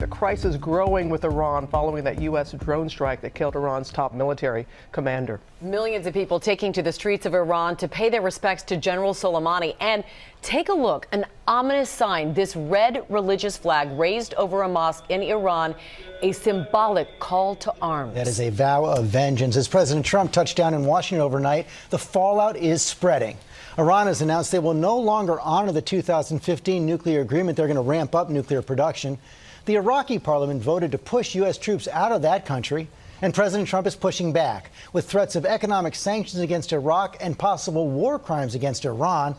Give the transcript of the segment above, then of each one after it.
The crisis growing with Iran following that U.S. drone strike that killed Iran's top military commander. Millions of people taking to the streets of Iran to pay their respects to General Soleimani. And take a look, an ominous sign, this red religious flag raised over a mosque in Iran, a symbolic call to arms. That is a vow of vengeance. As President Trump touched down in Washington overnight, the fallout is spreading. Iran has announced they will no longer honor the 2015 nuclear agreement. They're going to ramp up nuclear production. The Iraqi parliament voted to push U.S. troops out of that country, and President Trump is pushing back with threats of economic sanctions against Iraq and possible war crimes against Iran.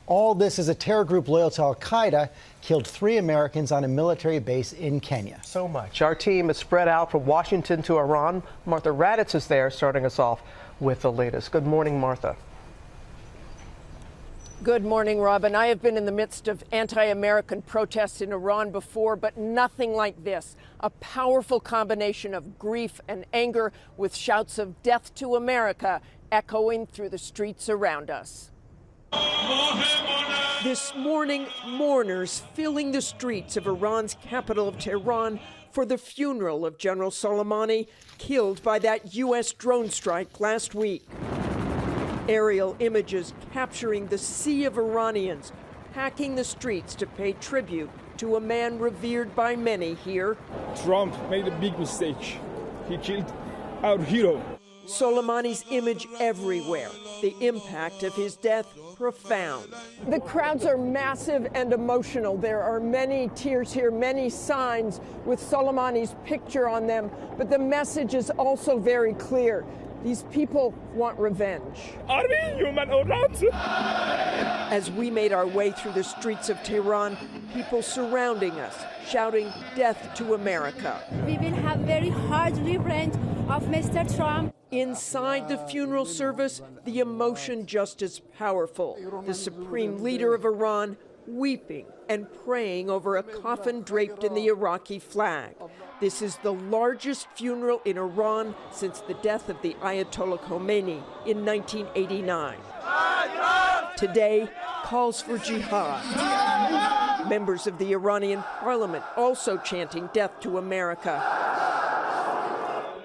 All this as a terror group loyal to al-Qaeda killed 3 Americans on a military base in Kenya. So much. Our team is spread out from Washington to Iran. Martha Raddatz is there, starting us off with the latest. Good morning, Martha. Good morning, Robin. I have been in the midst of anti-American protests in Iran before, but nothing like this. A powerful combination of grief and anger with shouts of death to America echoing through the streets around us. This morning, mourners filling the streets of Iran's capital of Tehran for the funeral of General Soleimani, killed by that U.S. drone strike last week. Aerial images capturing the sea of Iranians packing the streets to pay tribute to a man revered by many here. Trump made a big mistake. He killed our hero. Soleimani's image everywhere. The impact of his death profound. The crowds are massive and emotional. There are many tears here, many signs with Soleimani's picture on them, but the message is also very clear. These people want revenge. Are we human or not? As we made our way through the streets of Tehran, people surrounding us, shouting death to America. We will have very hard revenge of Mr. Trump. Inside the funeral service, the emotion just as powerful. The supreme leader of Iran weeping and praying over a coffin draped in the Iraqi flag. This is the largest funeral in Iran since the death of the Ayatollah Khomeini in 1989. Today, calls for jihad. Members of the Iranian parliament also chanting death to America.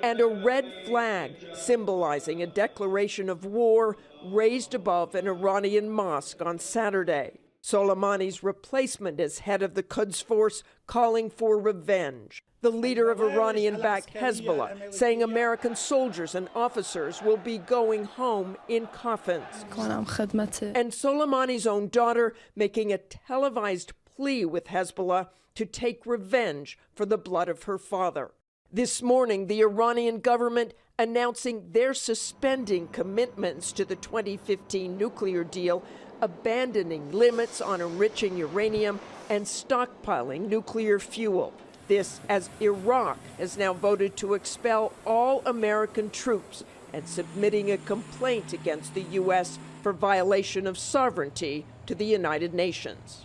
And a red flag symbolizing a declaration of war raised above an Iranian mosque on Saturday. Soleimani's replacement as head of the Quds force calling for revenge. The leader of Iranian-backed Hezbollah saying American soldiers and officers will be going home in coffins. And Soleimani's own daughter making a televised plea with Hezbollah to take revenge for the blood of her father. This morning, the Iranian government announcing they're suspending commitments to the 2015 nuclear deal, abandoning limits on enriching uranium and stockpiling nuclear fuel. This as Iraq has now voted to expel all American troops and submitting a complaint against the U.S. for violation of sovereignty to the United Nations.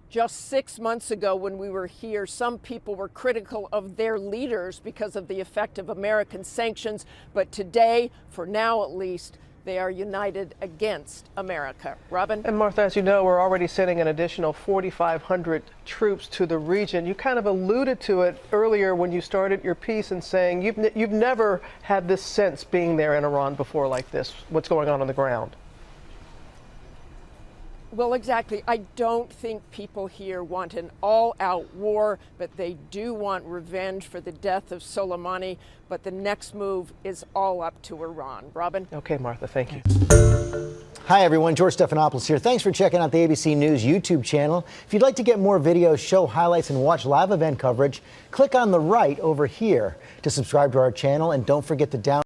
Just 6 months ago when we were here, some people were critical of their leaders because of the effect of American sanctions. But today, for now at least, they are united against America. Robin? And Martha, as you know, we're already sending an additional 4,500 troops to the region. You kind of alluded to it earlier when you started your piece in saying you've never had this sense being there in Iran before like this, what's going on the ground. Well, exactly. I don't think people here want an all-out war, but they do want revenge for the death of Soleimani. But the next move is all up to Iran. Robin? Okay, Martha, thank you. Hi, everyone. George Stephanopoulos here. Thanks for checking out the ABC News YouTube channel. If you'd like to get more videos, show highlights, and watch live event coverage, click on the right over here to subscribe to our channel, and don't forget to download